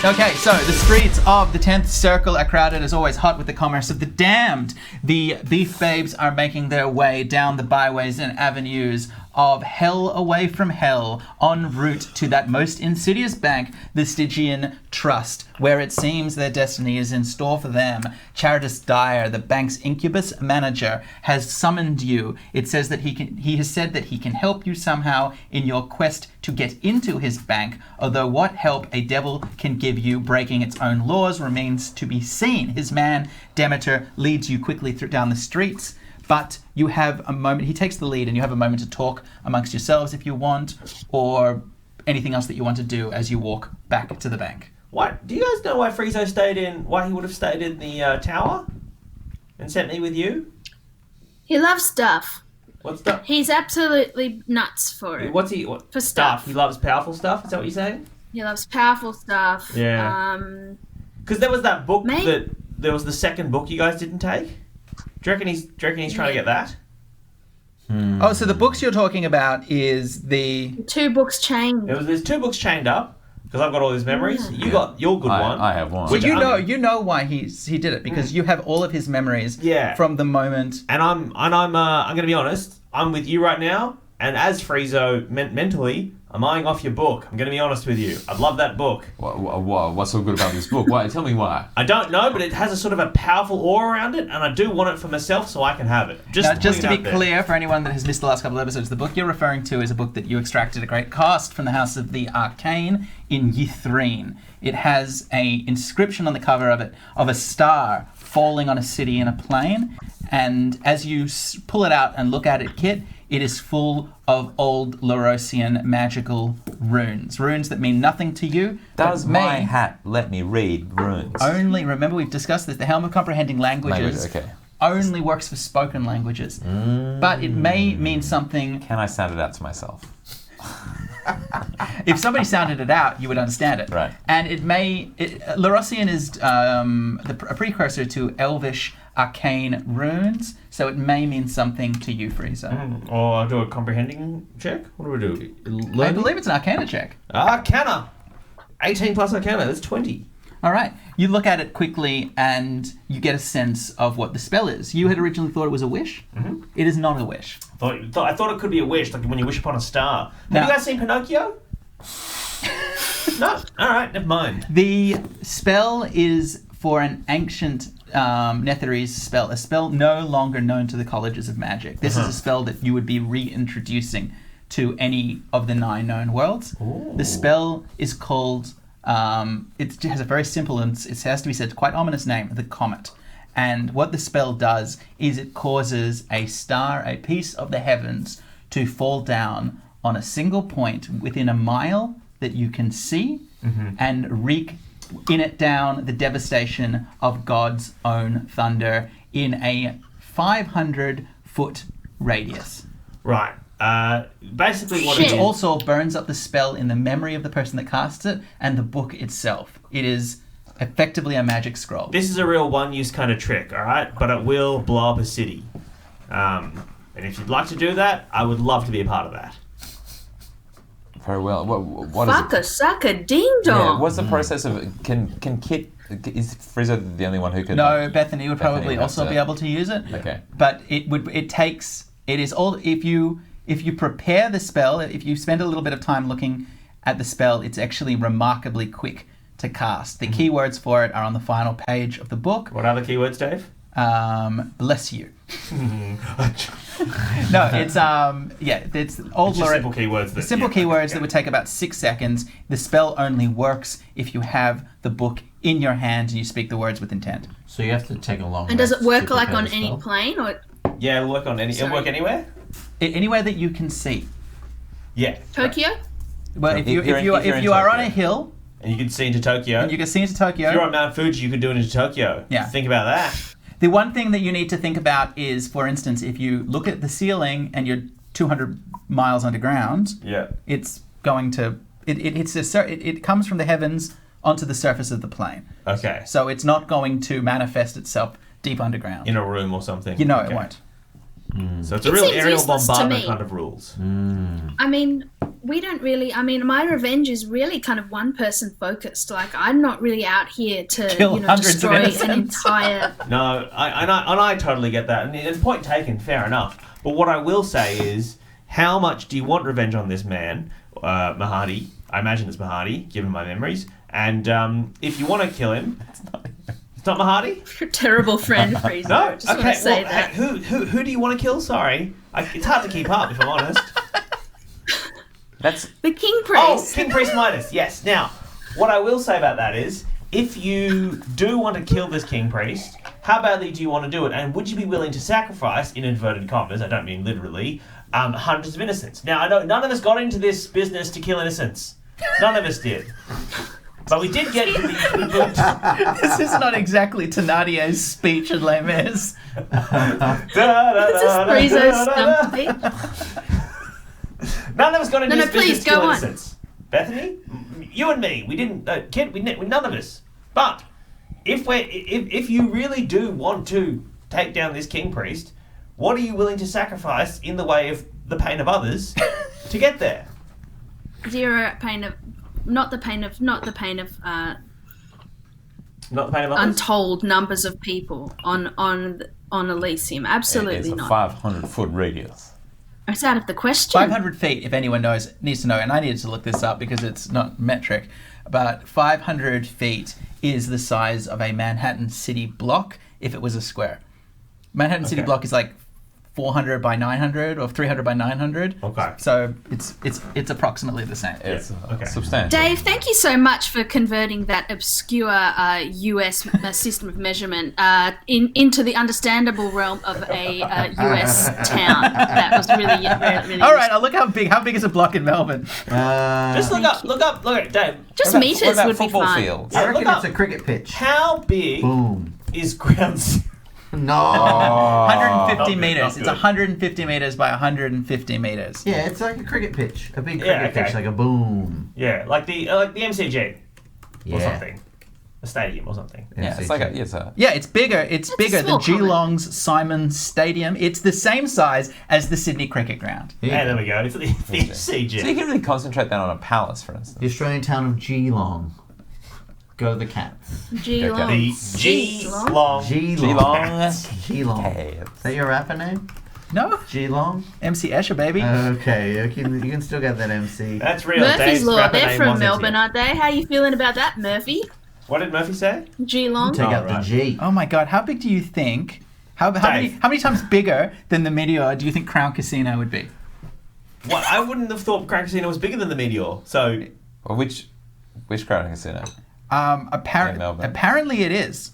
Okay, so the streets of the 10th Circle are crowded as always, hot with the commerce of the damned. The beef babes are making their way down the byways and avenues of hell away from hell, en route to that most insidious bank, the Stygian Trust, where it seems their destiny is in store for them. Charitas Dyer, the bank's incubus manager, has summoned you. It says that he has said that he can help you somehow in your quest to get into his bank, although what help a devil can give you breaking its own laws remains to be seen. His man, Demeter, leads you quickly down the streets, but you have a moment, he takes the lead, and you have a moment to talk amongst yourselves if you want, or anything else that you want to do as you walk back to the bank. What? Do you guys know why why he would have stayed in the tower and sent me with you? He loves stuff. What stuff? He's absolutely nuts for it. What? For stuff. He loves powerful stuff? Is that what you're saying? He loves powerful stuff. Yeah. Because there was that book there was the second book you guys didn't take. Do you reckon he's trying to get that? Oh, so the books you're talking about is the... 2 books chained. There's 2 books chained up, because I've got all his memories. You got your good one. I have one. So you know why he did it, because you have all of his memories from the moment... And I'm going to be honest, I'm with you right now, and as Friezo mentally, I'm eyeing off your book. I'm going to be honest with you. I love that book. What's so good about this book? Why? Tell me why. I don't know, but it has a sort of a powerful aura around it, and I do want it for myself so I can have it. Just to be clear, for anyone that has missed the last couple of episodes, the book you're referring to is a book that you extracted at great cost from the House of the Arcane in Ythrine. It has a inscription on the cover of it of a star falling on a city in a plain, and as you pull it out and look at it, Kit, it is full of old Laurosian magical runes that mean nothing to you. Does my hat let me read runes? Only, remember we've discussed this, the Helm of Comprehending Languages only works for spoken languages. But it may mean something... Can I sound it out to myself? If somebody sounded it out, you would understand it. Right. And Laurosian is a precursor to Elvish arcane runes, so it may mean something to you, Friezo. Or I'll do a comprehending check? What do we do? Learning? I believe it's an arcana check. Arcana! 18 plus arcana, that's 20. All right. You look at it quickly and you get a sense of what the spell is. You had originally thought it was a wish. Mm-hmm. It is not a wish. I thought it could be a wish, like when you wish upon a star. Have you guys seen Pinocchio? No? All right, never mind. The spell is for an ancient Netherese spell, a spell no longer known to the colleges of magic. This is a spell that you would be reintroducing to any of the 9 known worlds. Ooh. The spell is called... it has a very simple and it has to be said quite ominous name, the Comet. And what the spell does is it causes a star, a piece of the heavens, to fall down on a single point within a mile that you can see and wreak in it down the devastation of God's own thunder in a 500-foot radius. Right. Basically what it also burns up the spell in the memory of the person that casts it and the book itself. It is effectively a magic scroll. This is a real one-use kind of trick, all right? But it will blow up a city. And if you'd like to do that, I would love to be a part of that. Very well. What is it? Fuck a sucker ding dong. Yeah, what's the process of Can Kit... Is Friezo the only one who can... No, Bethany would probably also be able to use it. Okay. But if you prepare the spell, if you spend a little bit of time looking at the spell, it's actually remarkably quick to cast. The keywords for it are on the final page of the book. What are the keywords, Dave? Bless you. No, it's old simple keywords. That would take about 6 seconds. The spell only works if you have the book in your hand and you speak the words with intent. So you have to take a long. And does it work like on any plane or? Yeah, it'll work on it'll work anywhere. Anywhere that you can see. Yeah. Tokyo? Well, if you are on a hill. And you can see into Tokyo. And you can see into Tokyo. If you're on Mount Fuji, you could do it into Tokyo. Yeah. Think about that. The one thing that you need to think about is, for instance, if you look at the ceiling and you're 200 miles underground, it's going to... It comes from the heavens onto the surface of the plane. Okay. So it's not going to manifest itself deep underground. In a room or something. It won't. So it's a It real seems aerial useless to bombardment me. kind of rules. I mean, we don't really. I mean, my revenge is really kind of one person focused. Like, I'm not really out here to Kill hundreds of destroy an innocents. entire. No, I totally get that. And point taken, fair enough. But what I will say is, how much do you want revenge on this man, Mahadi? I imagine it's Mahadi, given my memories. And if you want to kill him, it's not Mahadi? You're a terrible friend, Freezer. No? Just want to say that. Hey, who do you want to kill? Sorry. It's hard to keep up, if I'm honest. That's The King Oh, Priest. King Priest Midas, yes. Now, what I will say about that is, if you do want to kill this King Priest, how badly do you want to do it? And would you be willing to sacrifice, in inverted commas, I don't mean literally, hundreds of innocents? Now, I know none of us got into this business to kill innocents. None of us did. But we did get to the... This is not exactly Thénardier's speech in Les Mis. This is Frieza's stump speech. None of us got into No, this please, business to go kill on. innocents. Bethany, you and me, we didn't. Kid, none of us. But if you really do want to take down this King Priest, what are you willing to sacrifice in the way of the pain of others to get there? Zero pain of. Not the pain of Not the pain of others. untold numbers of people on Elysium. Absolutely it's a not. 500-foot radius. It's out of the question. 500 feet, if anyone needs to know, and I needed to look this up because it's not metric, but 500 feet is the size of a Manhattan City block if it was a square. Manhattan City Okay. block is like 400 by 900 or 300 by 900. Okay. So it's approximately the same. It's okay. substantial. Dave, thank you so much for converting that obscure US system of measurement into the understandable realm of a US town. That was really All right, I'll look how big is a block in Melbourne? Just look at Dave. Just What meters about would be football fine. fields? I Yeah, reckon look it's up. a cricket pitch. How big Boom. is ground zero? No. 150 not good, meters. not It's good. 150 meters by 150 meters. Yeah, it's like a cricket pitch. A big Yeah, cricket okay. pitch, like a boom. Yeah, like the MCG Yeah. or something, a stadium or something. Yeah, It's like a Yeah, it's bigger. It's a bigger than small comment. Geelong's Simon Stadium. It's the same size as the Sydney Cricket Ground. And there we go. It's the So you MCG. can really concentrate that on a palace, for instance. The Australian town of Geelong. Go the Cats. Geelong. The G-long. Geelong. Geelong. Geelong. Is that your rapper name? No, Geelong? MC Escher, baby. Okay, you can still get that MC. That's real. Murphy's Dave's Law. rapper They're name from was Melbourne, MC. aren't they? How you feeling about that, Murphy? What did Murphy say? Geelong. Take Oh, out the right. G. Oh my God, how big do you think? How Dave. many times bigger than the Meteor do you think Crown Casino would be? Well, I wouldn't have thought Crown Casino was bigger than the Meteor. So Well, which Crown Casino? In Melbourne. Apparently it is.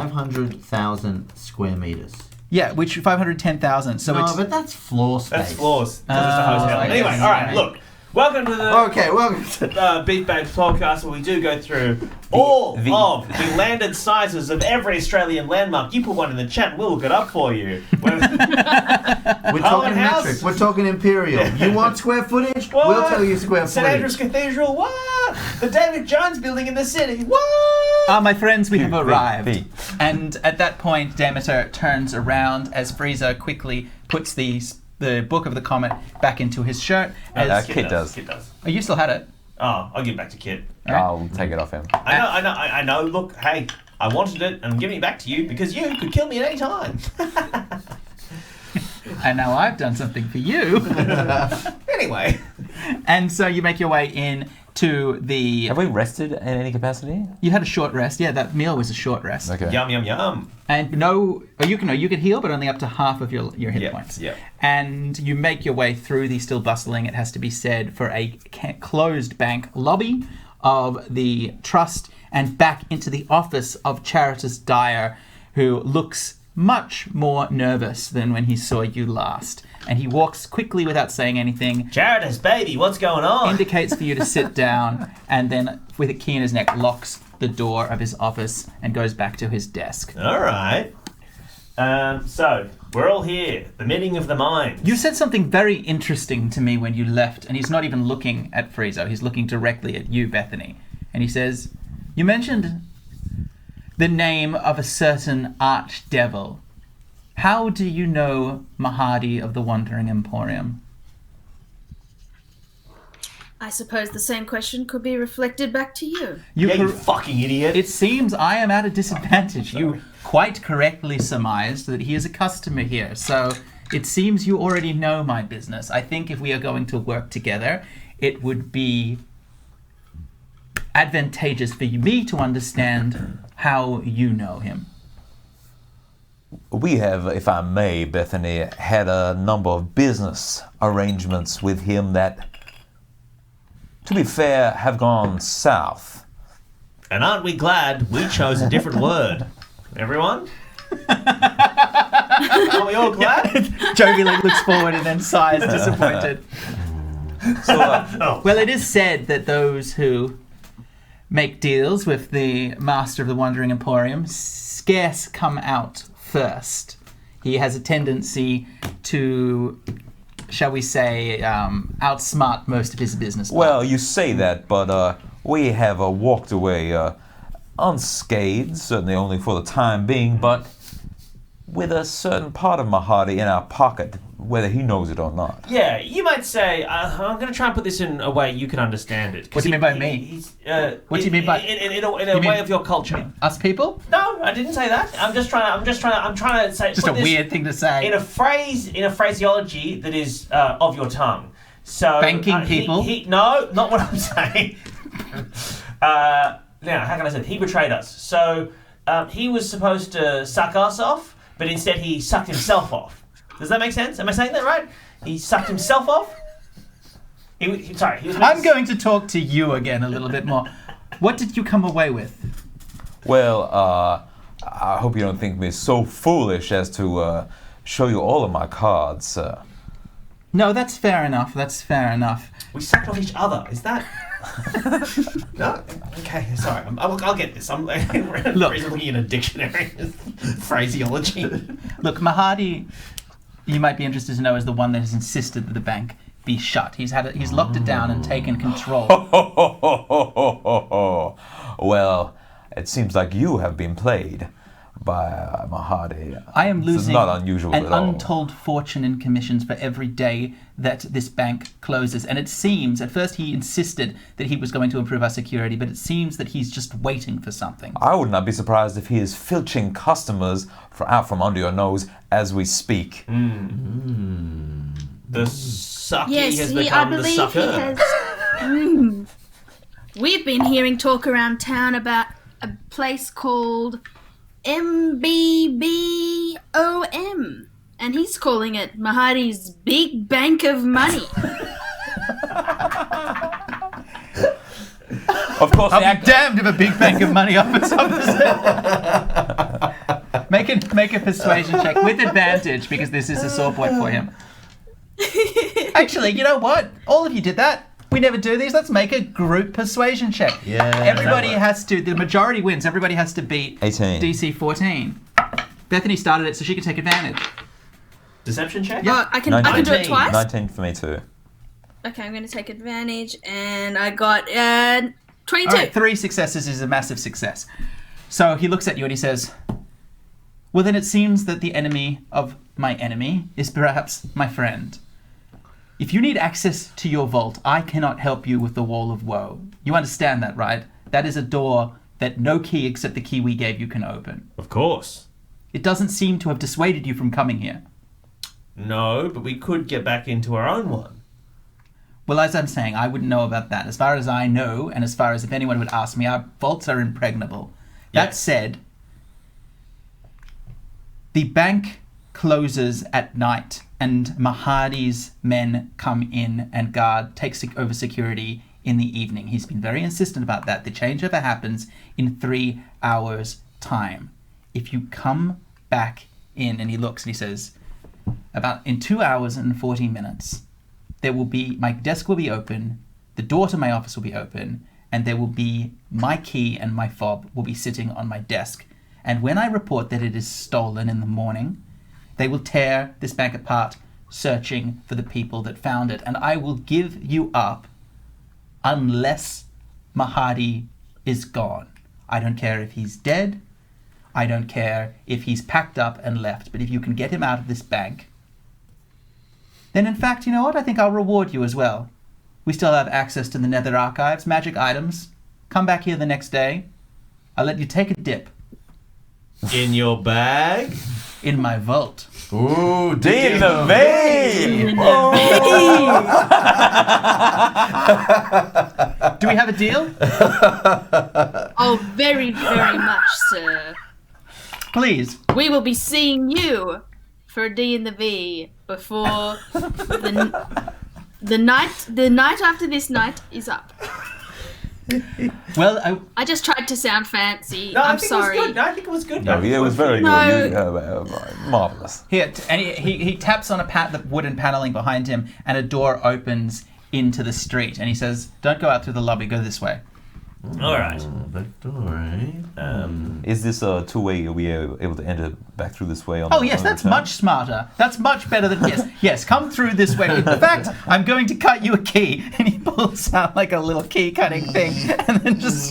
500,000 square meters. Yeah, which 510,000. So No, it's but that's floor space. that's floors. That's just a hotel. I Anyway, guess. all right. Look, welcome to the Okay, welcome to... Beef Babes podcast, where we do go through all the- of the landed sizes of every Australian landmark. You put one in the chat, and we'll look it up for you. We're talking House. metric. We're talking imperial. You want square footage? What? We'll tell you square St Andrew's footage. Cathedral. What? The David Jones Building in the city. What? my friends, we have arrived. B. And at that point, Demeter turns around as Frieza quickly puts the Book of the Comet back into his shirt. As, Kit does. Kit does. oh, you still had it. Oh, I'll give it back to Kit. All right. I'll take it off him. I know. Look, hey, I wanted it, and I'm giving it back to you because you could kill me at any time. And now I've done something for you. Anyway, And so you make your way in to the... Have we rested in any capacity? You had a short rest. Yeah, that meal was a short rest. Okay. yum yum yum. And you can heal, but only up to half of your hit Yeah, points. yeah. And you make your way through the still bustling, it has to be said, for a closed bank lobby of the trust and back into the office of Charitas Dyer, who looks much more nervous than when he saw you last. And he walks quickly without saying anything, Charitas, baby, what's going on? indicates for you to sit down, and then with a key in his neck locks the door of his office and goes back to his desk. All right. So we're all here. The meeting of the mind. You said something very interesting to me when you left, and he's not even looking at Friezo. He's looking directly at you, Bethany. And he says, you mentioned the name of a certain archdevil. How do you know Mahadi of the Wandering Emporium? I suppose the same question could be reflected back to you. You fucking idiot. It seems I am at a disadvantage. You quite correctly surmised that he is a customer here, so it seems you already know my business. I think if we are going to work together, it would be advantageous for me to understand how you know him. We have, if I may, Bethany, had a number of business arrangements with him that, to be fair, have gone south. And aren't we glad we chose a different word? Everyone? Are we all glad? Jovi looks forward and then sighs, disappointed. So, Well, it is said that those who make deals with the master of the Wandering Emporium scarce come out first. He has a tendency to, shall we say, outsmart most of his business partners. well, you say that, but we have walked away unscathed, certainly only for the time being, but with a certain part of Mahadi in our pocket, whether he knows it or not. Yeah, you might say, I'm going to try and put this in a way you can understand it. 'Cause What do you mean by me? What do you mean by- In a You way mean- of your culture. Us people? No, I didn't say that. I'm trying to say... Just put a this weird thing to say. in a phraseology that is of your tongue. So Banking people? No, not what I'm saying. Now, how can I say it? He betrayed us. So he was supposed to suck us off, but instead he sucked himself off. Does that make sense? Am I saying that right? He sucked himself off? He was I'm going to talk to you again a little bit more. What did you come away with? Well, I hope you don't think me so foolish as to show you all of my cards. No, that's fair enough. That's fair enough. We sucked off each other. Is that... No? Okay, sorry. I'll get this. I'm looking in a dictionary. Phraseology. Look, Mahadi, you might be interested to know, is the one that has insisted that the bank be shut. He's locked it down and taken control. Well, it seems like you have been played by Mahadi. I am This is losing not unusual an at all. untold fortune in commissions for every day that this bank closes. And it seems, at first he insisted that he was going to improve our security, but it seems that he's just waiting for something. I would not be surprised if he is filching customers out from under your nose as we speak. The sucky Yes, has I become the believe sucker. he has. We've been hearing talk around town about a place called MBBOM, and he's calling it Mahadi's Big Bank of Money. Of course, the I'll be damned if a big bank of money offers opposite. Make a persuasion check with advantage because this is a sore point for him. Actually, you know what? All of you did that. We never do these. Let's make a group persuasion check. Yeah. Everybody has to. The majority wins. Everybody has to beat 18. DC 14. Bethany started it, so she can take advantage. Deception check? Oh, I can do it 19. twice? 19 for me too. Okay, I'm going to take advantage, and I got 22. All right, 3 successes is a massive success. So he looks at you and he says, well, then it seems that the enemy of my enemy is perhaps my friend. If you need access to your vault, I cannot help you with the Wall of Woe. You understand that, right? That is a door that no key except the key we gave you can open. Of course. It doesn't seem to have dissuaded you from coming here. No, but we could get back into our own one. Well, as I'm saying, I wouldn't know about that. As far as I know, and as far as if anyone would ask me, our vaults are impregnable. That Yes. said, the bank closes at night, and Mahadi's men come in and guard, takes over security in the evening. He's been very insistent about that. The changeover happens in 3 hours' time. If you come back in, and he looks and he says, about in 2 hours and 40 minutes, there will be, my desk will be open, the door to my office will be open, and there will be my key and my fob will be sitting on my desk. And when I report that it is stolen in the morning, they will tear this bank apart, searching for the people that found it. And I will give you up unless Mahadi is gone. I don't care if he's dead I don't care if he's packed up and left, but if you can get him out of this bank, then in fact, you know what? I think I'll reward you as well. We still have access to the Nether Archives, magic items. Come back here the next day. I'll let you take a dip In your bag? in my vault. Ooh, In the vein! Do we have a deal? Oh, very, very much, sir. Please. We will be seeing you for a D in the V before the night after this night is up. Well, I just tried to sound fancy. No, I'm I think sorry. It was good. No, I think it was good. No, it was very No. good. Marvelous. here, and he taps on the wooden paneling behind him, and a door opens into the street. And he says, "Don't go out through the lobby. Go this way." All right. Back door, eh? Is this a two-way? Are we able to enter back through this way? Oh yes, that's much smarter. That's much better than yes. Come through this way. In fact, I'm going to cut you a key, and he pulls out like a little key cutting thing, and then just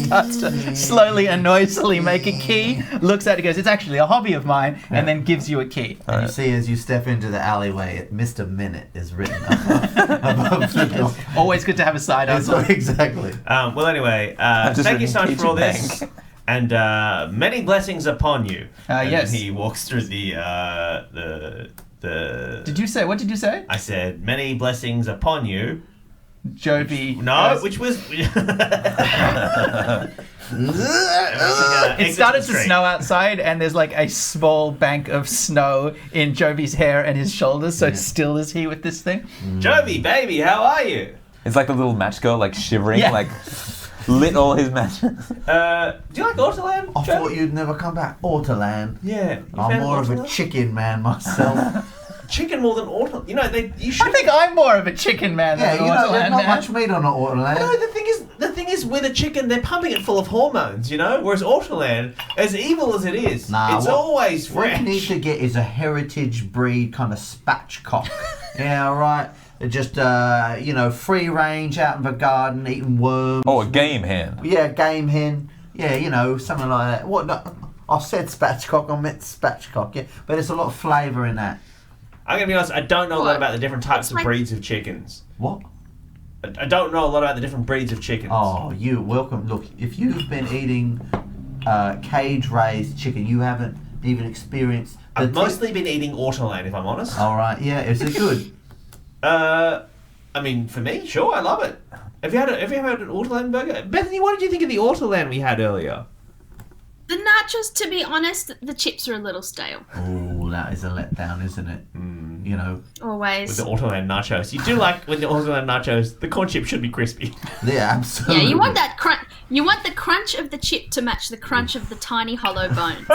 starts to slowly and noisily make a key. Looks at it, goes, "It's actually a hobby of mine," and then gives you a key. And you see as you step into the alleyway, Mr. Minute is written above the door. Always good to have a side hustle. Exactly. Well, anyway, thank you so much for all this. And many blessings upon you. And yes. he walks through the. Did you say? What did you say? I said many blessings upon you. Jovi. No, which was. It started to snow outside, and there's like a small bank of snow in Jovi's hair and his shoulders. So still is he with this thing? Jovi, baby, how are you? It's like the little match girl, like shivering, Yeah. like lit all his matches. Do you like Autoland? I Jovi? thought you'd never come back. Autoland. Yeah. You I'm found more of a Autoland? chicken man myself. Chicken more than Auto. You know, you should. I think I'm more of a chicken man Yeah, than you an know, there's Autoland not man. much meat on an Autoland. No, the thing is, with a chicken, they're pumping it full of hormones, you know. Whereas Autoland, as evil as it is, Nah, it's what- always What fresh. you need to get is a heritage breed kind of spatchcock. Yeah, right. Just free range out in the garden, eating worms. Oh, a game hen. Yeah, game hen. Yeah, something like that. What? No, I said spatchcock. I meant spatchcock. Yeah, but there's a lot of flavour in that. I'm gonna be honest. I don't know a lot What? about the different types of Like- breeds of chickens. What? I don't know a lot about the different breeds of chickens. Oh, you welcome. Look, if you've been eating cage-raised chicken, you haven't even experienced. I've mostly been eating Autoland, if I'm honest. All right. Yeah, is it good? I mean, for me, sure, I love it. Have you ever had an Autoland burger? Bethany, what did you think of the Autoland we had earlier? The nachos, to be honest, the chips are a little stale. Oh, that is a letdown, isn't it? You know. With Always. the Autoland nachos. You do like when the Autoland nachos, the corn chip should be crispy. Yeah, absolutely. Yeah, you want that crunch. You want the crunch of the chip to match the crunch of the tiny hollow bones.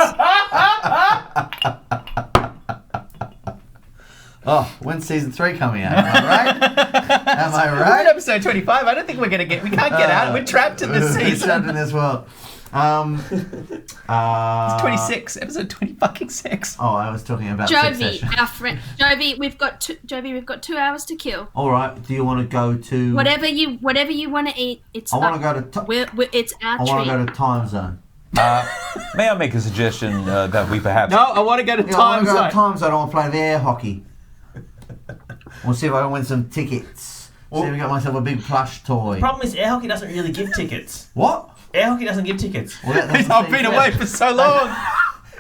Oh, when's season 3 coming out? Am I right? Am I We're in right? episode 25. I don't think we can't get out. We're trapped in this We're season. trapped in this world. It's 26, episode 26. Oh, I was talking about Jovi, Succession. our friend. Jovi, we've got 2 hours to kill. All right. Do you want to go to? Whatever you want to eat, it's. I want to up. go to. It's our I want treat. to go to time zone. May I make a suggestion that we perhaps... No, I want to go to Yeah, I time want to go to zone. time zone. I want to play the air hockey. We'll see if I can win some tickets. See if I can get myself a big plush toy. Problem is, air hockey doesn't really give tickets. What? Air hockey doesn't give tickets. Well, that doesn't I've seem been fair. away for so long.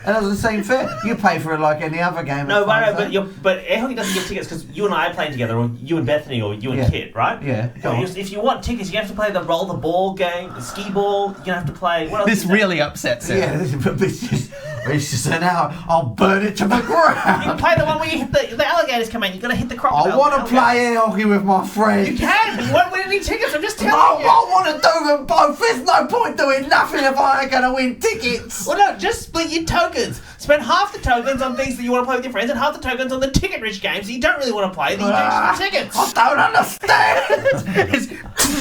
That doesn't seem fair. You pay for it like any other game. No, at time but zone. but air hockey doesn't give tickets because you and I are playing together, or you and Bethany, or you and Yeah. Kit, right? Yeah, go on. If you want tickets, you have to play the roll the ball game, the skee ball. You have to play. What else This is there? really upsets him. Yeah, but it's just an hour. I'll burn it to the You ground. can play the one where you hit the alligators come in. You got to hit the crocodile. I want to play air hockey with my friends. You can. But you won't win any tickets. I'm just I telling you. want to do them both. There's no point doing nothing if I ain't going to win tickets. Well, no, just split your tokens. Spend half the tokens on things that you want to play with your friends, and half the tokens on the ticket-rich games that you don't really want to play. That you do for tickets. I don't understand. It's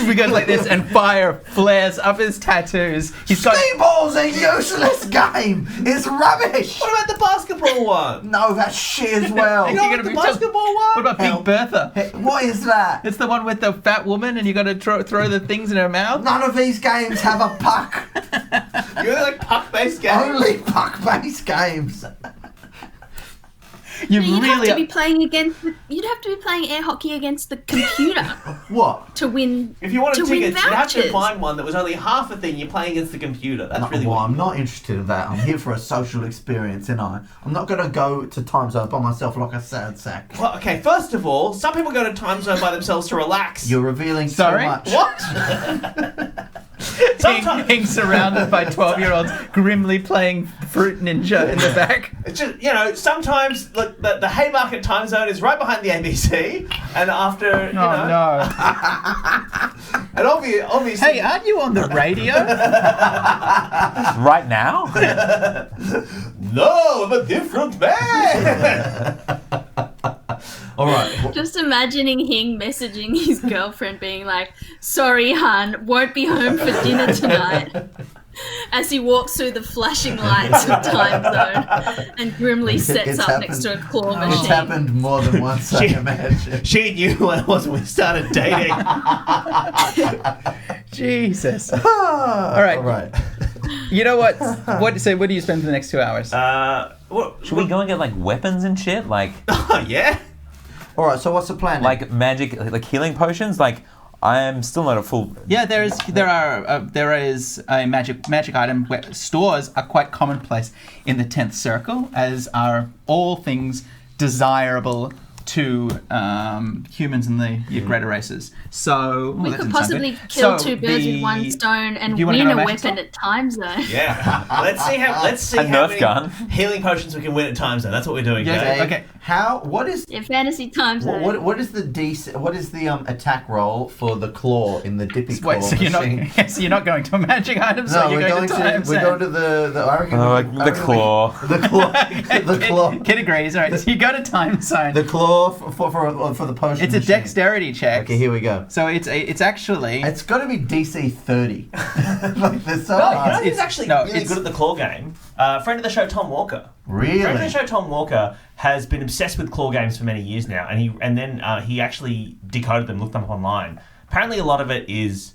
We go like this, and fire flares up his tattoos. He's got. Speedball's a useless game. It's rubbish. What about the basketball one? No, that's shit as well. You're Not gonna the be basketball one? What about Big Bertha? Hey, what is that? It's the one with the fat woman, and you got to throw the things in her mouth. None of these games have a puck. You really like puck-based games? Only puck-based games. You You'd have really. to be playing against. You'd have to be playing air hockey against the computer What? to win. If you wanted to win tickets, you'd have to vouchers. find one that was only half a thing. You're playing against the computer. That's really well, what. I'm not interested in that. I'm here for a social experience, and I'm not going to go to Time Zone by myself like a sad sack. Well, okay, first of all, some people go to Time Zone by themselves to relax. You're revealing Sorry? so much. What? Being surrounded by 12-year-olds grimly playing Fruit Ninja in the back. It's just, sometimes the Haymarket Time Zone is right behind the ABC, and after, No. and obviously... Hey, aren't you on the radio? Right now? No, I'm a different man! All right. Just imagining him messaging his girlfriend, being like, "Sorry, hun, won't be home for dinner tonight." As he walks through the flashing lights of Time Zone and grimly sets It's up happened- next to a claw It's machine. happened more than once, I imagine. She knew who I was when we started dating. Jesus. All right. All right. You know what? What do you spend for the next 2 hours? Should we go and get like weapons and shit? Like Yeah? All right. So what's the plan? like magic, like healing potions? Like I am still not at full. Yeah, there is a magic item where stores are quite commonplace in the 10th circle, as are all things desirable to humans in the greater races. So We that could didn't sound possibly good. kill So two birds the- with one stone and Do you wanna win go a magic weapon store? at Time Zone. Yeah. Let's see A how Nerf many gun. healing potions we can win at Time Zone. That's what we're doing. Yeah, today. okay. What is Yeah, fantasy Time Zone. what is the attack roll for the claw in the dippy claw Wait, so you're machine? not going to a magic item, so No, you're going to time we're going to the I reckon the claw. The claw. The claw. Kid agrees. All right, so you go to time zone. The claw for the potion. It's a machine. dexterity check. Okay, here we go. So it's actually. It's got to be DC 30. Like they're so You know hard. who's actually really good at the claw game? Friend of the show, Tom Walker. Really? Friend of the show, Tom Walker, has been obsessed with claw games for many years now, and then he actually decoded them, looked them up online. Apparently, a lot of it is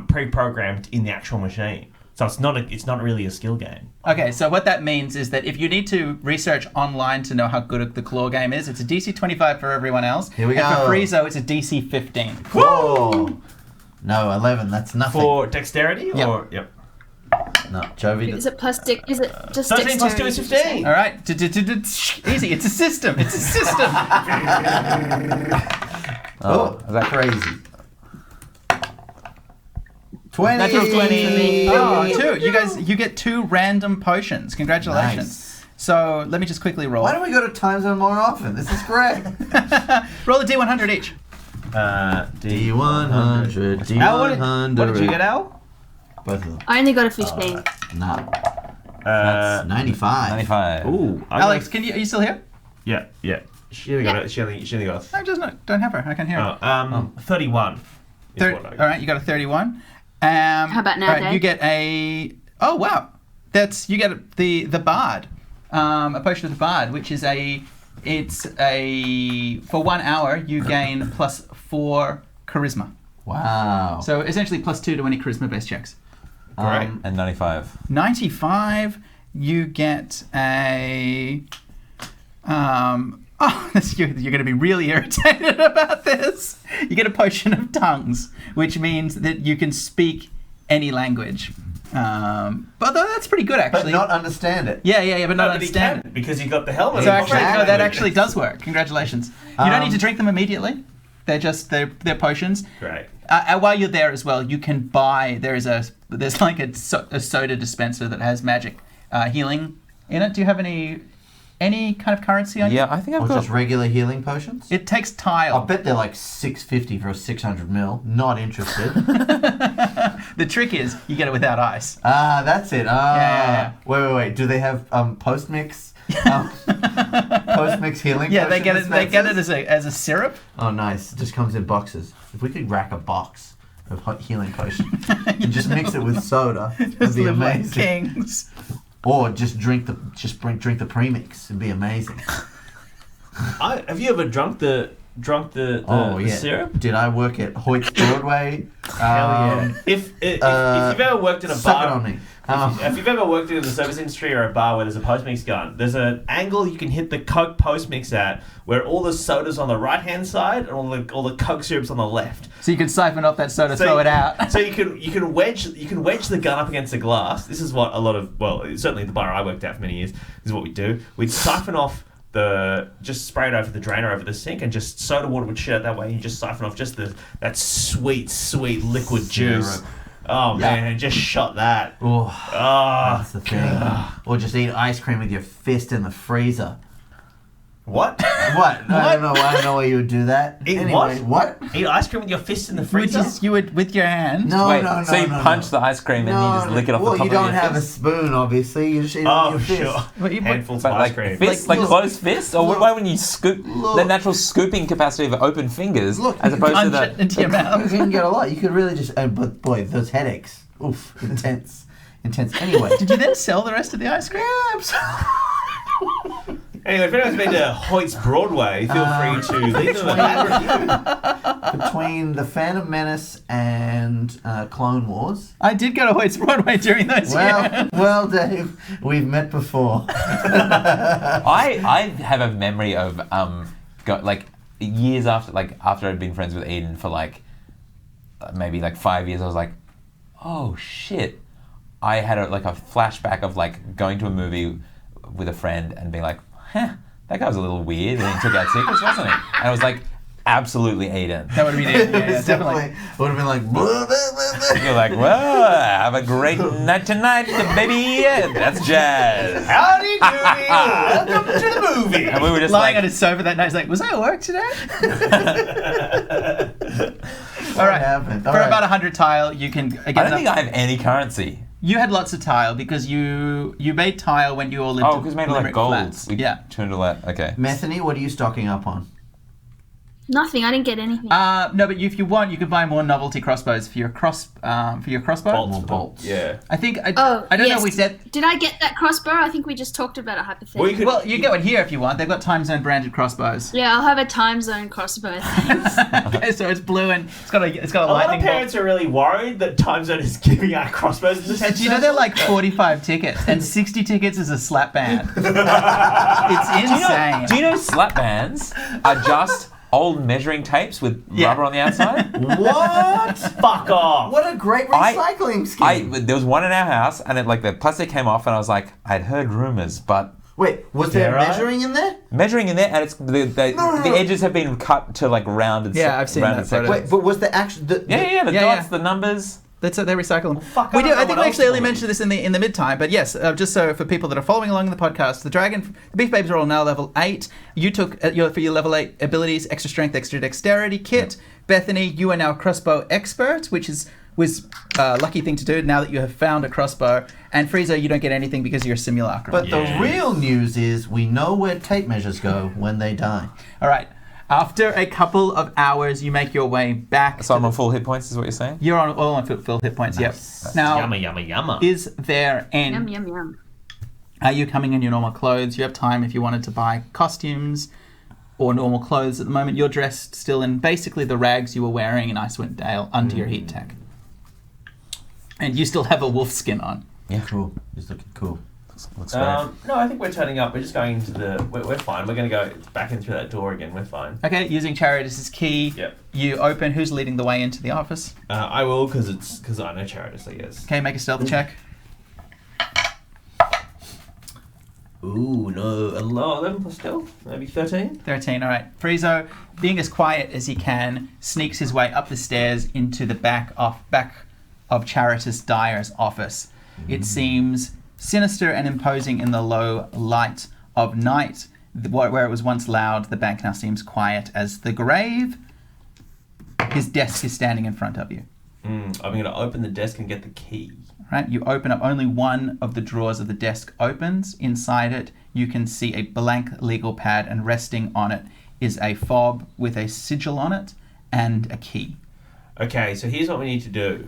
pre-programmed in the actual machine, so it's not really a skill game. Okay, so what that means is that if you need to research online to know how good the claw game is, it's a DC 25 for everyone else. Here we and go. for Friezo, it's a DC 15. Whoa! No, 11. That's nothing. For dexterity, Yep. or yep. No, Jovi. Is it plus is it just 13 plus 2 dexterity, is did you say? 15. All right, easy. It's a system. It's a system. Oh, is that crazy. 20. Natural 20. Oh, Yay. 2. You get 2 random potions. Congratulations. Nice. So let me just quickly roll. Why don't we go to Time Zone more often? This is great. Roll a D100 each. D100, D100. Al, what did you get, Al? Both of them. I only got a 15. No. That's 95. 95. Ooh, Alex, are you still here? Yeah. She only got it. She only got. I just don't have her. I can hear her. 31. Is All what I got. right, you got a 31. How about now, all right, Dave? you get a. Oh wow, you get the bard, a potion of the bard, which is for 1 hour you gain +4 charisma. Wow. So essentially +2 to any charisma-based checks. Great. And 95. 95, you get a. You're going to be really irritated about this. You get a potion of tongues, which means that you can speak any language. But that's pretty good, But actually. not understand it. Yeah, but not But he understand can, it. because you got the helmet. So actually, no, that Exactly. actually does work. Congratulations. You don't need to drink them immediately. They're potions. Great. While you're there as well, you can buy. There's like a soda dispenser that has magic healing in it. Do you have any kind of currency on you? Yeah, I think Or I've got. just regular healing potions? It takes I tile. bet they're like 650 for a 600 mil. Not interested. The trick is you get it without ice. That's it. Yeah. Wait. Do they have post-mix? Post-mix healing Yeah, they potion get it. They get it dispensers? as a syrup. Oh, nice. It just comes in boxes. If we could rack a box of hot healing potion and just mix it with soda. It'd Just be live like amazing. kings. Or just drink the premix. It'd be amazing. Have you ever drunk the syrup? Did I work at Hoyt's Broadway? Hell yeah. If you've ever worked in a Suck it bar, on me. if you've ever worked in the service industry or a bar where there's a post-mix gun, there's an angle you can hit the Coke post-mix at where all the soda's on the right-hand side and all the Coke syrup's on the left. So you can siphon off that soda, throw it out. So you can wedge the gun up against the glass. This is what a lot of, certainly the bar I worked at for many years, this is what we'd do. We'd siphon off just spray it over the drainer over the sink, and just soda water would shit out that way. You just siphon off just that sweet liquid juice. Oh man, and just shot that. Oh, Oh, that's the thing. Or just eat ice cream with your fist in the freezer. what? What? I don't know why you would do that. Eat anyway, what? Eat ice cream with your fist in the freezer? You would with your hand. No, Wait, no. so you punch the ice cream and you just lick it off the top you of your don't have fist? a spoon, obviously. You just eat it with your fist. sure. But you put- Handfuls But of ice cream. fist, Like, look, closed fist? Or look, why wouldn't you scoop the natural scooping capacity of open fingers Look, as you opposed to Punch it the... into your You mouth. can get a lot. You could really just... but boy, those headaches. Oof, intense. Anyway. Did you then sell the rest of the ice cream? Anyway, if anyone's been to Hoyt's Broadway, feel free to leave them a bad review. Between the Phantom Menace and Clone Wars. I did go to Hoyt's Broadway during those years. Well, Dave, we've met before. I have a memory of years after I'd been friends with Eden for maybe 5 years. I was like, oh shit! I had a flashback of going to a movie with a friend and being like, huh, that guy was a little weird and he took out secrets, wasn't he? And I was like, absolutely Eden. That would have been it. Yeah, definitely. Would have been like, blah, blah, blah, blah. You're like, well, have a great night tonight, baby. That's jazz. Howdy doody, welcome to the movie. And we were just Lying on like, his sofa that night, he's like, was I at work today? All right. Happened. For about 100 tile, you can get I don't enough- think I have any currency. You had lots of tile because you made tile when you all lived Oh, because we made Limerick gold. Flats. We Yeah. turned it okay. Methany, what are you stocking up on? Nothing. I didn't get anything. No, but if you want, you can buy more novelty crossbows for your crossbow. Bolts. Bolts. Yeah. I think I Oh, don't know yes. if we said. Did I get that crossbow? I think we just talked about it hypothetically. Well, you get one here if you want. They've got time zone branded crossbows. Yeah, I'll have a time zone crossbow. Thanks. Okay, so it's blue and it's got a A lot lightning of bolt. parents are really worried that Time Zone is giving out crossbows. And do you know they're like 45 tickets and 60 tickets is a slap band? It's insane. Do you know slap bands are just old measuring tapes with rubber on the outside? What? Fuck off. What a great recycling scheme. There was one in our house, and the plastic came off, and I was like, I'd heard rumors, but Wait, was there Right? measuring in there? measuring in there, and it's the No. edges have been cut to rounded. Yeah, I've seen rounded that photo. sections. Wait, but was the actual... The Yeah, dots, yeah. the numbers. They recycle them. fuck, we I don't know I think what we actually else only to mentioned this in the mid-time, but yes, just so for people that are following along in the podcast, the Beef Babes are all now level 8. You took for your level 8 abilities, extra strength, extra dexterity kit. Bethany, you are now a crossbow expert, which was a lucky thing to do now that you have found a crossbow. And Frieza, you don't get anything because you're a simulacrum. But the real news is we know where tape measures go when they die. All right. After a couple of hours, you make your way back. So I'm on full hit points, is what you're saying? You're all on full hit points. Nice. Yep. Now, Yumma. is there any? Yum, yum, yum. Are you coming in your normal clothes? You have time if you wanted to buy costumes or normal clothes. At the moment, you're dressed still in basically the rags you were wearing in Icewind Dale under your heat tech. And you still have a wolf skin on. Yeah. Cool. He's looking cool. Looks great. No, I think we're turning up. We're just going into we're fine. We're going to go back in through that door again. We're fine. Okay, using Charitus as key. Yep. You open. Who's leading the way into the office? I will because I know Charitus, I guess. Okay, make a stealth check. Ooh, no. 11 plus stealth? Maybe 13? 13, all right. Friezo, being as quiet as he can, sneaks his way up the stairs into the back of Charitus Dyer's office. It seems sinister and imposing in the low light of night. Where it was once loud, the bank now seems quiet as the grave. His desk is standing in front of you. I'm going to open the desk and get the key. Right, you open up, only one of the drawers of the desk opens. Inside it, you can see a blank legal pad, and resting on it is a fob with a sigil on it and a key. Okay, so here's what we need to do.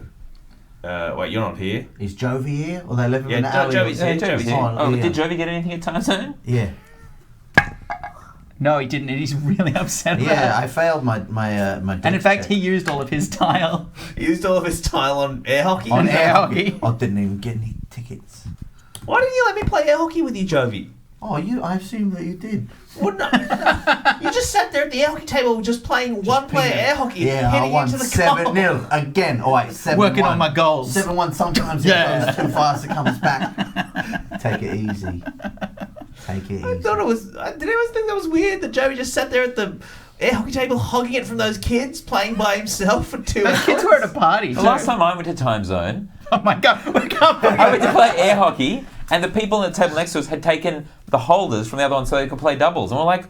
Wait, you're not here. Is Jovi here? Or they living in the Yeah, alley? Jovi's here. Jovi's here. Oh, yeah. Did Jovi get anything at Time Zone? Yeah. No, he didn't. And he's really upset about Yeah, it. I failed my And in fact, he used all of his tile. He used all of his tile on air hockey. On air hockey. I didn't even get any tickets. Why didn't you let me play air hockey with you, Jovi? Oh, I assumed that you did. Wouldn't I? You just sat there at the air hockey table just playing one-player air hockey, Yeah, I heading won into the goal. 7-0 again. All right, 7-1. Working on my goals. 7-1. Sometimes Yeah. it goes too fast, it comes back. Take it easy. Take it I easy. thought it was. Did anyone think that was weird that Joey just sat there at the air hockey table hogging it from those kids playing by himself for 2 hours? Those kids were at a party. The too. last time I went to Time Zone, Oh my god, we can't I went to play air hockey, and the people at the table next to us had taken the holders from the other one so they could play doubles. And we're like,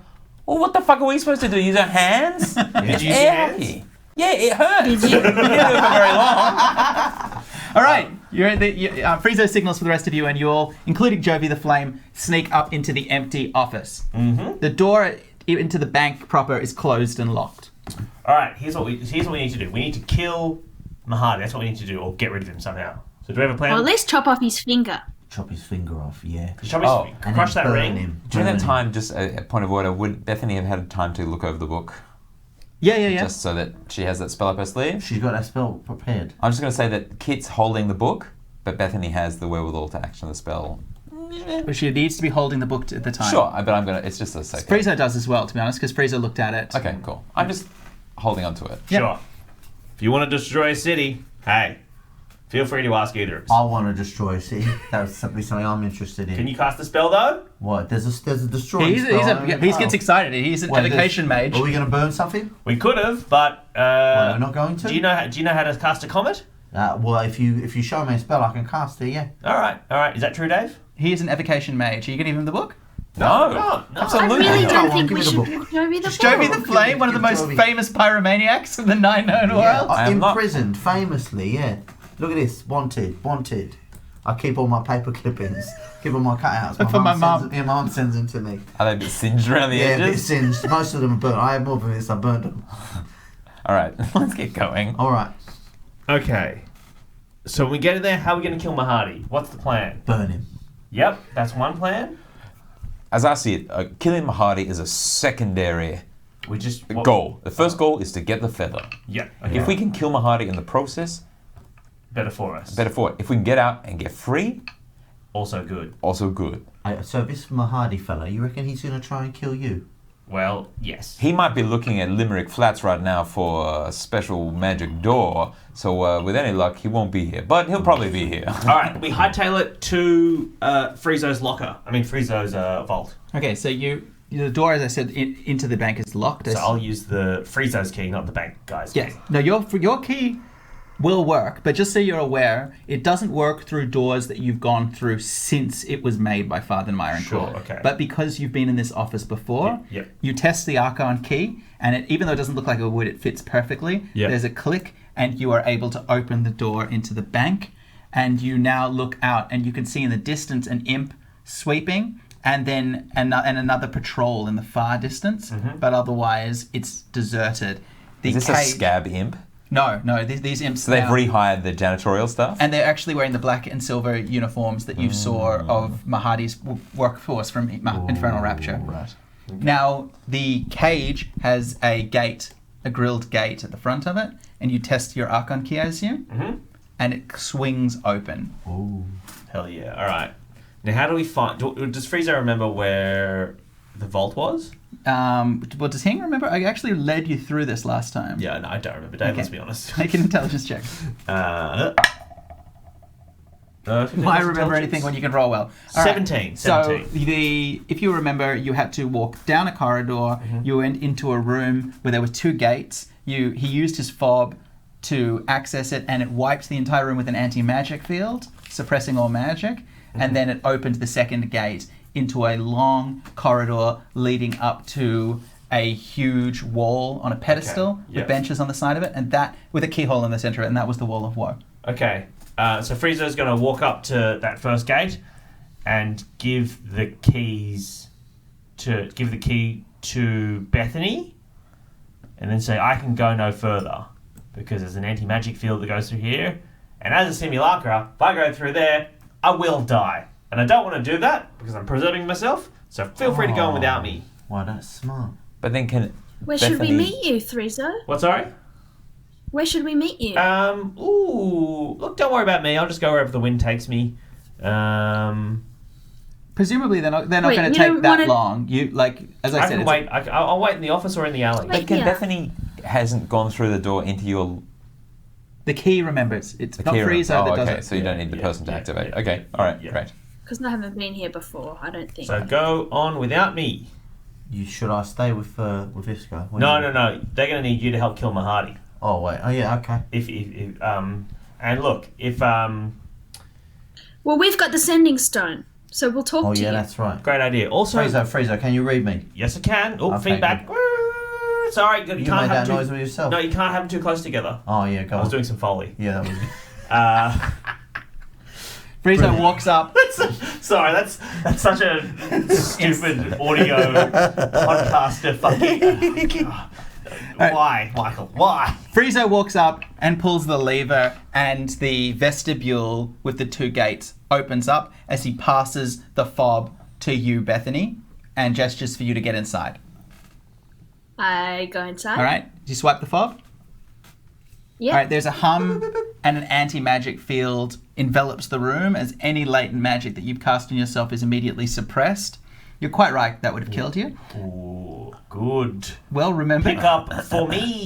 well, what the fuck are we supposed to do? Use our hands? Did It's you use air your hands? hockey. Yeah, it hurts. Did you? We didn't do it for very long. All right, Friezo signals for the rest of you, and you all, including Jovi the Flame, sneak up into the empty office. Mm-hmm. The door into the bank proper is closed and locked. All right, here's what we need to do. We need to kill Mahadi. That's what we need to do, or get rid of him somehow. So do we have a plan? Or at least chop off his finger. Chop his finger off, yeah. Shall we And crush then that burn ring? him. During Burn that him. time, just a point of order, would Bethany have had time to look over the book? Yeah. Just so that she has that spell up her sleeve? She's got that spell prepared. I'm just going to say that Kit's holding the book, but Bethany has the wherewithal to action the spell. But she needs to be holding the book at the time. Sure, but I'm going to, it's just a second. Friezo does as well, to be honest, because Friezo looked at it. Okay, cool. I'm just holding on to it. Yep. Sure. If you want to destroy a city, hey, feel free to ask either of us. I want to destroy a city. That's something I'm interested in. Can you cast the spell though? What? There's a destroying He spell. gets excited. He's an evocation mage. Are we going to burn something? We could have, but Well, we're not going to. do you know how to cast a comet? Well, if you show me a spell, I can cast it. Yeah. All right. Is that true, Dave? He is an evocation mage. Are you going to give him the book? No. Absolutely. I really not. don't Go on, think give we me the should book. give Jovi the Just Jovi book. the Flame, one of the give most Jovi. famous pyromaniacs in the nine known worlds. I am not- Imprisoned, famously. Yeah. Look at this. Wanted. I keep all my paper clippings. Keep all my cutouts. For my mum. My mum sends them to me. Oh, Are they a bit singed around the Yeah, a bit edges? singed. Most of them are burnt. I have more than this. I burnt them. All right, let's get going. All right. Okay. So when we get in there, how are we going to kill Mahadi? What's the plan? Burn him. Yep, that's one plan. As I see it, killing Mahadi is a secondary We just goal. The first goal is to get the feather. Yeah. Okay. If we can kill Mahadi in the process, Better for us. better for it. If we can get out and get free, Also good. also good. So this Mahadi fella, you reckon he's going to try and kill you? Well, yes. He might be looking at Limerick Flats right now for a special magic door, so with any luck, he won't be here. But he'll probably be here. All right, we hightail it to Friezo's locker. Friezo's vault. Okay, so the door, as I said, into the bank is locked. So I'll use the Friezo's key, not the bank guy's Yes. key. No, your key will work, but just so you're aware, it doesn't work through doors that you've gone through since it was made by Father Myron Sure, Core. okay. But because you've been in this office before, Yep. you test the Archon key, and even though it doesn't look like it would, it fits perfectly. Yep. There's a click, and you are able to open the door into the bank, and you now look out, and you can see in the distance an imp sweeping, and then another patrol in the far distance, but otherwise it's deserted. The Is this a cage- scab imp? No, these imps. So they've now- rehired the janitorial stuff? and they're actually wearing the black and silver uniforms that you saw of Mahadi's workforce from Infernal Rapture. Right. Now, the cage has a gate, a grilled gate at the front of it, and you test your Archon key, I assume, and it swings open. Ooh. Hell yeah. All right. Now, how do we find... Does Friezo remember where the vault was? Well, does Hing remember? I actually led you through this last time. Yeah, no, I don't remember. Dave, Okay. let's be honest. Make an intelligence check. Why remember anything when you can roll well? All right. 17. So if you remember, you had to walk down a corridor. You went into a room where there were two gates. He used his fob to access it, and it wiped the entire room with an anti-magic field, suppressing all magic. And then it opened the second gate into a long corridor leading up to a huge wall on a pedestal Yep. with benches on the side of it, and that with a keyhole in the center, and that was the Wall of Woe. Okay. So Friezo's going to walk up to that first gate and give the key to Bethany, and then say, "I can go no further." because there's an anti-magic field that goes through here. And as a simulacra, if I go through there, I will die. And I don't want to do that because I'm preserving myself. So feel free to go on without me. Wow, that's smart. But then can Where should we meet you, Threezo? What, sorry? Where should we meet you? Look, don't worry about me. I'll just go wherever the wind takes me. Presumably they're not Wait, going to you take don't that wanna- long. You as I I said, can wait. I'll wait in the office or in the alley. Wait. But can Yeah. Bethany hasn't gone through the door into your the key remembers. It's the not key room? Friezo that does okay, it. so you don't need the person to activate. Okay, all right, great. Because I haven't been here before, I don't think. So go on without me. Should I stay with Isco? No. They're going to need you to help kill Mahadi. Oh wait. Oh yeah. Okay. If and look, if Well, we've got the sending stone, so we'll talk Oh to yeah, you. that's right. great idea. Also, Friezo, can you read me? yes, I can. Oh, Okay, feedback. Sorry, you You can't made have that noise with yourself. No, you can't have them too close together. Oh yeah, go I was on. doing some foley. Yeah, that was. Friezo walks up. Sorry, that's such a stupid audio podcaster fucking. Why, Michael? Why? Friezo walks up and pulls the lever, and the vestibule with the two gates opens up as he passes the fob to you, Bethany, and gestures for you to get inside. I go inside. All right? Do you swipe the fob? Yeah. All right, there's a hum and an anti-magic field envelops the room as any latent magic that you've cast on yourself is immediately suppressed. You're quite right, that would have killed you. Ooh, good. Well remembered. Pick up for me.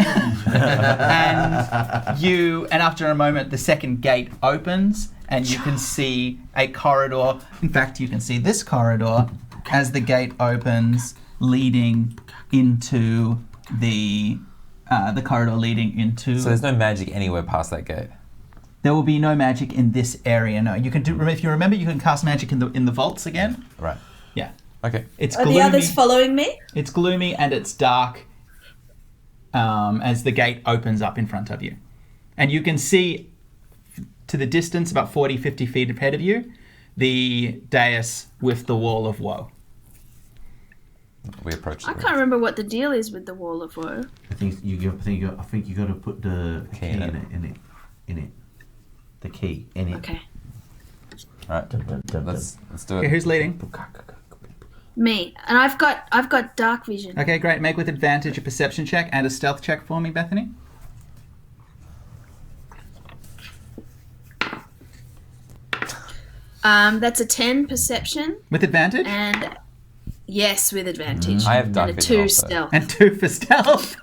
And after a moment, the second gate opens and you can see a corridor. In fact, you can see this corridor as the gate opens, leading into the corridor leading into. So there's no magic anywhere past that gate. There will be no magic in this area. No, you can do. If you remember, you can cast magic in the vaults again. Right. Yeah, Okay. it's Are gloomy. the others following me? It's gloomy and it's dark as the gate opens up in front of you. And you can see to the distance, about 40, 50 feet ahead of you, the dais with the wall of woe. We approach I the can't remember what the deal is with the Wall of Woe. I think you got to put the key in in it. The key in it. Okay. All right. Let's do Okay, it. who's leading? Me. And I've got dark vision. Okay, great. Make with advantage a perception check and a stealth check for me, Bethany. That's a 10 perception With advantage? and yes, with advantage. I have dark and a vision 2 also. stealth. And 2 for stealth.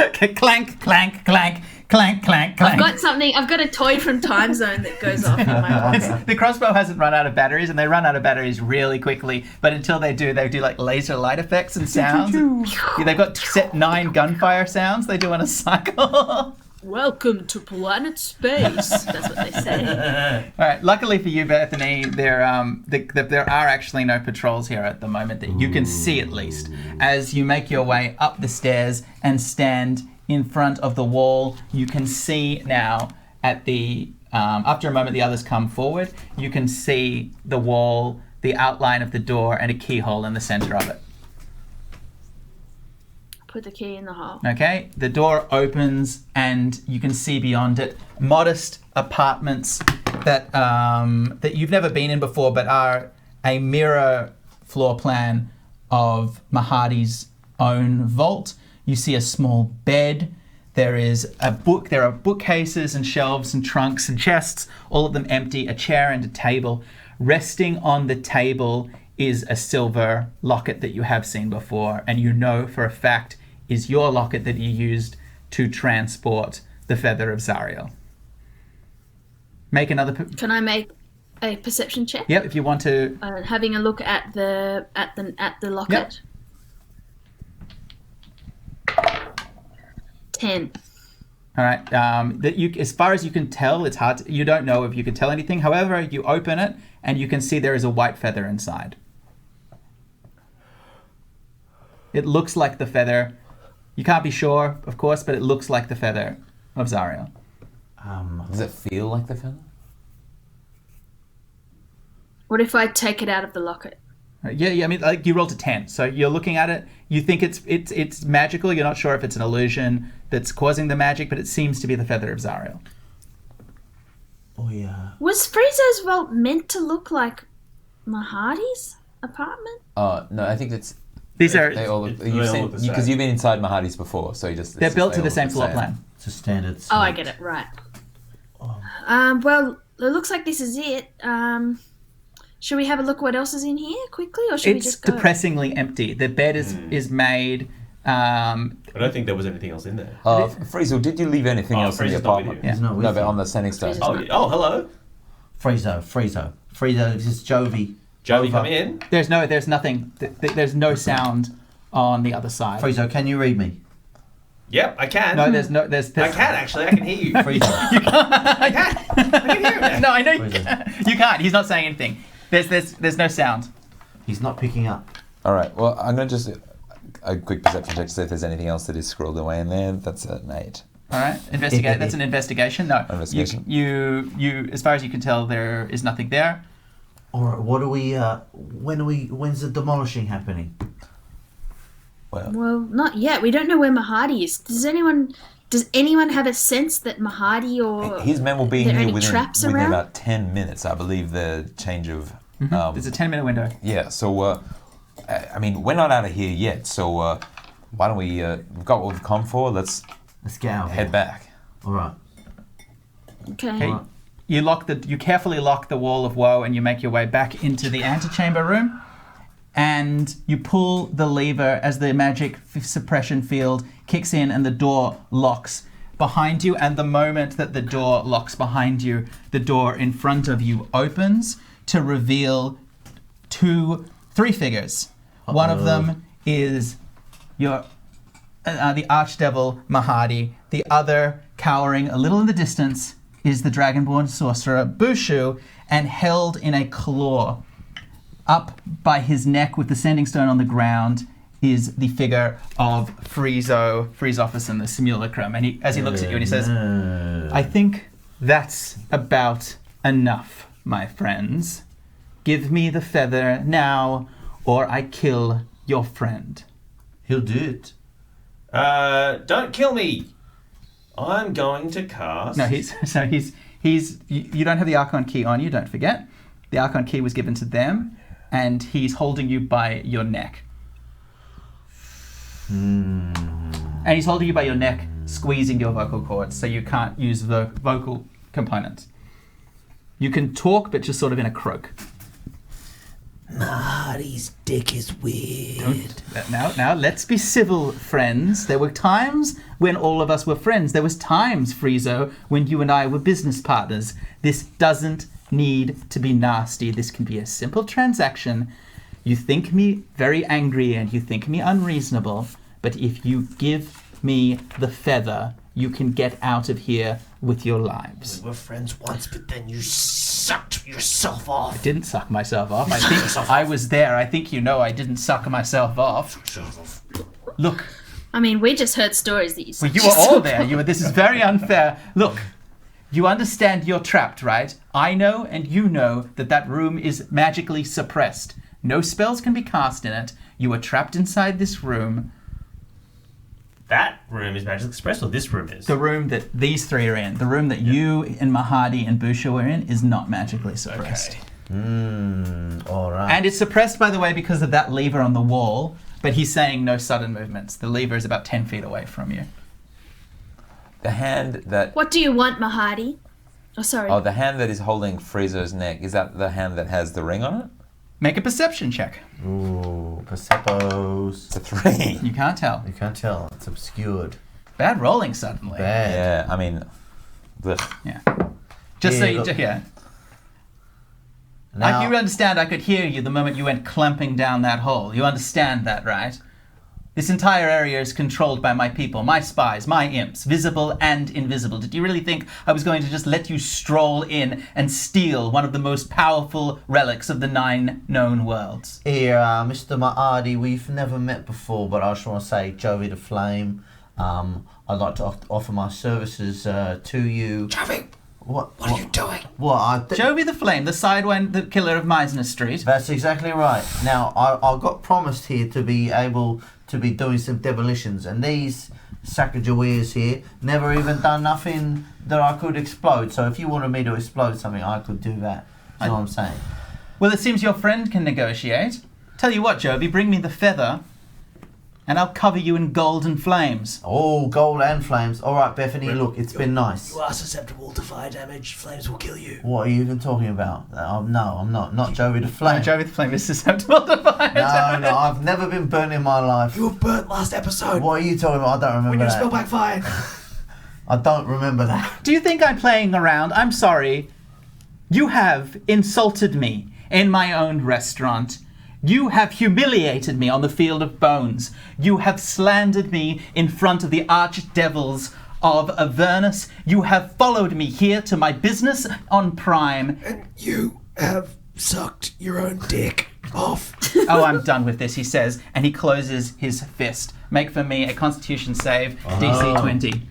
Okay, clank, clank, clank, clank, clank, clank. I've got a toy from Time Zone that goes off in my pocket. The crossbow hasn't run out of batteries, and they run out of batteries really quickly. But until they do like laser light effects and sounds. Yeah, they've got set 9 gunfire sounds they do on a cycle. Welcome to planet space. That's what they say. All right. Luckily for you, Bethany, there are actually no patrols here at the moment that you can see, at least, as you make your way up the stairs and stand in front of the wall. You can see now at the after a moment, the others come forward. You can see the wall, the outline of the door, and a keyhole in the center of it. Put the key in the hole. Okay, the door opens and you can see beyond it modest apartments that that you've never been in before, but are a mirror floor plan of Mahadi's own vault. You see a small bed. There is a book. There are bookcases and shelves and trunks and chests, all of them empty. A chair and a table. Resting on the table is a silver locket that you have seen before, and you know for a fact is your locket that you used to transport the feather of Zariel. Make another. Can I make a perception check? Yep, if you want to. Having a look at the locket. 10. All right. That you, as far as you can tell, it's hard. You don't know if you can tell anything. However, you open it and you can see there is a white feather inside. It looks like the feather. You can't be sure, of course, but it looks like the feather of Zariel. Does it feel like the feather? What if I take it out of the locket? Yeah. I mean, like you rolled a 10, so you're looking at it. You think it's magical. You're not sure if it's an illusion that's causing the magic, but it seems to be the feather of Zariel. Oh yeah. Was Frieza's vault meant to look like Mahadi's apartment? No, I think it's... These are They all look... They all look the same. Because you've been inside Mahadi's before, so you just... they're built to they the all same look floor plan. It's a standard. Oh, I suite. get it. Right. Well, it looks like this is it. Should we have a look what else is in here quickly, or should we It's just go? depressingly empty. The bed is made. I don't think there was anything else in there. Frizzle, did you leave anything else in the Frieza's not with apartment? you. He's not with No, but you. on the standing stone. Frieza's Oh, hello. Friezo, this is Jovi. Joey, Over. come in. There's nothing. There's no sound on the other side. Friezo, can you read me? Yep, I can. No, there's. I can actually. I can hear you. Friezo. I can. I can hear it. No, I know you Where is it? can't. You can't. He's not saying anything. There's no sound. He's not picking up. All right, well, I'm going to just... A quick perception check to see if there's anything else that is scrolled away in there. That's an 8. All right, investigate. That's an investigation. No, Investigation. You. As far as you can tell, there is nothing there. All right, what do we? When's the demolishing happening? Well, not yet. We don't know where Mahadi is. Does anyone have a sense that Mahadi or His men will be there here any within traps around? about 10 minutes, I believe, the change of... There's a 10-minute window. Yeah, so, I mean, we're not out of here yet, so why don't we... we've got what we've come for, let's Let's get out. of head here. back. All right. Okay. Okay. You carefully lock the wall of woe, and you make your way back into the antechamber room. And you pull the lever as the magic suppression field kicks in, and the door locks behind you. And the moment that the door locks behind you, the door in front of you opens to reveal three figures. One of them is your the archdevil Mahadi. The other, cowering a little in the distance, is the dragonborn sorcerer Bushu, and held in a claw up by his neck with the sending stone on the ground is the figure of Friezoffice, the simulacrum. And as he looks at you and he says, I think that's about enough, my friends. Give me the feather now, or I kill your friend. He'll do it. Don't kill me. I'm going to cast. No, he's you don't have the Archon key on you, don't forget. The Archon key was given to them, and he's holding you by your neck. And he's holding you by your neck, squeezing your vocal cords, so you can't use the vocal component. You can talk, but just sort of in a croak. Mahadi's dick is weird. Now, let's be civil, friends. There were times when all of us were friends. There was times, Friezo, when you and I were business partners. This doesn't need to be nasty. This can be a simple transaction. You think me very angry and you think me unreasonable, but if you give me the feather, you can get out of here with your lives. We were friends once, but then you sucked yourself off. Didn't suck myself off. I think I was there. I think you know I didn't suck myself off. Look, I mean, we just heard stories that you well, you were all there. This is very unfair. Look, you understand you're trapped, right? I know and you know that room is magically suppressed. No spells can be cast in it. You are trapped inside this room. That room is magically expressed, or this room is? The room that these three are in, the room that you and Mahadi and Busha are in, is not magically suppressed. Okay. All right. And it's suppressed, by the way, because of that lever on the wall, but he's saying no sudden movements. The lever is about 10 feet away from you. The hand that... What do you want, Mahadi? Oh, sorry. Oh, the hand that is holding Friezo's neck, is that the hand that has the ring on it? Make a perception check. Ooh, Perseppos. It's a 3. You can't tell. You can't tell. It's obscured. Bad rolling suddenly. Bad. Yeah, I mean... Blech. Yeah. Just so Yeah, you... look. Yeah. Now, Like you understand, I could hear you the moment you went clamping down that hole. You understand that, right? This entire area is controlled by my people, my spies, my imps, visible and invisible. Did you really think I was going to just let you stroll in and steal one of the most powerful relics of the 9 known worlds? Here, Mr. Mahadi, we've never met before, but I just want to say, Jovi the Flame, I'd like to offer my services to you. Jovi! What are you doing? Jovi the Flame, the sidewind, the killer of Meisner Street. That's exactly right. Now, I got promised here to be able to be doing some demolitions, and these Sacagaweas here never even done nothing that I could explode. So if you wanted me to explode something, I could do that. That's what I'm saying. Well, it seems your friend can negotiate. Tell you what, Jovi, bring me the feather, and I'll cover you in golden flames. Oh, gold and flames. All right, Bethany, look, it's been nice. You are susceptible to fire damage. Flames will kill you. What are you even talking about? No, I'm not. Not Jovi the Flame. Jovi the Flame is susceptible to fire. No, I've never been burnt in my life. You were burnt last episode. What are you talking about? I don't remember When you that. smell back fire. I don't remember that. Do you think I'm playing around? I'm sorry. You have insulted me in my own restaurant. You have humiliated me on the field of bones. You have slandered me in front of the archdevils of Avernus. You have followed me here to my business on Prime. And you have sucked your own dick off. Oh, I'm done with this, he says, and he closes his fist. Make for me a Constitution save, DC 20.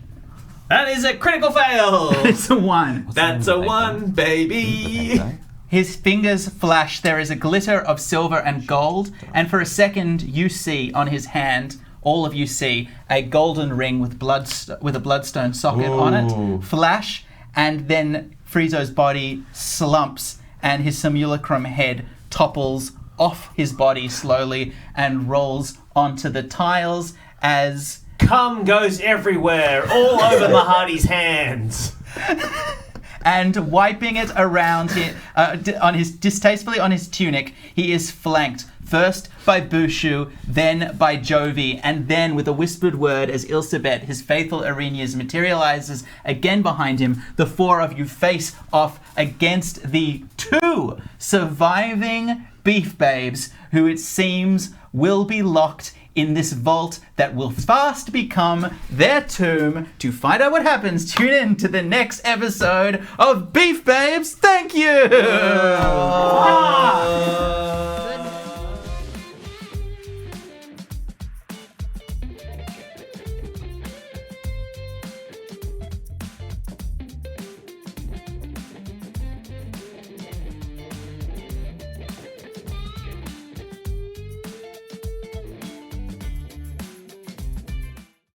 That is a critical fail. It's a 1. That's a 1, baby. His fingers flash. There is a glitter of silver and gold, and for a second you see on his hand, all of you see, a golden ring with a bloodstone socket on it flash, and then Friezo's body slumps and his simulacrum head topples off his body slowly and rolls onto the tiles as Cum goes everywhere, all over Mahadi's hands. and wiping it around distastefully on his tunic, he is flanked first by Bushu, then by Jovi, and then with a whispered word as Ilsebet, his faithful Arrhenius, materializes again behind him. The 4 of you face off against the 2 surviving beef babes, who it seems will be locked in this vault that will fast become their tomb. To find out what happens, tune in to the next episode of Beef Babes. Thank you!